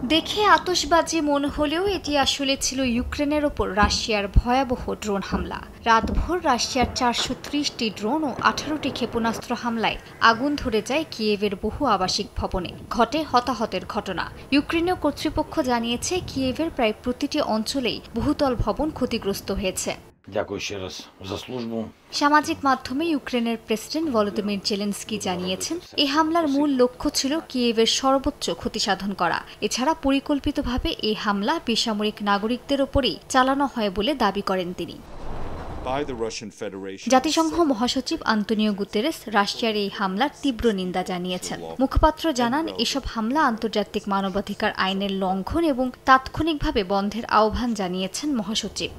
দেখে আতশবাজি মনে হলেও এটি আসলে ছিল ইউক্রেনের ওপর রাশিয়ার ভয়াবহ ড্রোন হামলা। রাতভর রাশিয়ার 430টি ড্রোন ও 18টি ক্ষেপণাস্ত্র হামলায় আগুন ধরে যায় কিয়েভের বহু আবাসিক ভবনে। ঘটে হতাহতের ঘটনা। ইউক্রেনীয় কর্তৃপক্ষ জানিয়েছে কিয়েভের প্রায় প্রতিটি অঞ্চলেই বহুতল ভবন ক্ষতিগ্রস্ত হয়েছে। সামাজিক মাধ্যমে ইউক্রেনের প্রেসিডেন্ট ভলোদিমির জেলেনস্কি জানিয়েছেন, এই হামলার মূল লক্ষ্য ছিল কিয়েভের সর্বোচ্চ ক্ষতিসাধন করা। এছাড়া পরিকল্পিতভাবে এই হামলা বেসামরিক নাগরিকদের ওপরেই চালানো হয় বলে দাবি করেন তিনি। জাতিসংঘ মহাসচিব আন্তোনিও গুতেরেস রাশিয়ার এই হামলার তীব্র নিন্দা জানিয়েছেন। মুখপাত্র জানান, এসব হামলা আন্তর্জাতিক মানবাধিকার আইনের লঙ্ঘন এবং তাৎক্ষণিকভাবে বন্ধের আহ্বান জানিয়েছেন মহাসচিব।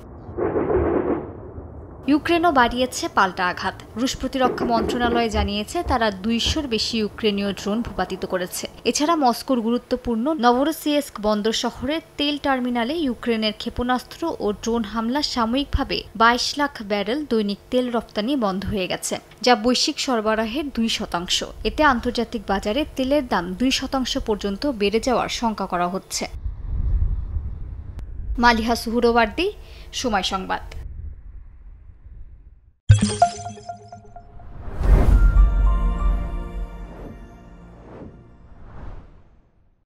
ইউক্রেনও বাড়িয়েছে পাল্টা আঘাত। রুশ প্রতিরক্ষা মন্ত্রণালয় জানিয়েছে তারা 200-র বেশি ইউক্রেনীয় ড্রোন ভূপাতিত করেছে। এছাড়া মস্কোর গুরুত্বপূর্ণ নভরোসিয়েস্ক বন্দর শহরের তেল টার্মিনালে ইউক্রেনের ক্ষেপণাস্ত্র ও ড্রোন হামলা সাময়িকভাবে 22 লাখ ব্যারেল দৈনিক তেল রপ্তানি বন্ধ হয়ে গেছে, যা বৈশ্বিক সরবরাহের 2%। এতে আন্তর্জাতিক বাজারে তেলের দাম 2% পর্যন্ত বেড়ে যাওয়ার শঙ্কা করা হচ্ছে। মালিহা সুহরওয়ার্দী, সময় সংবাদ।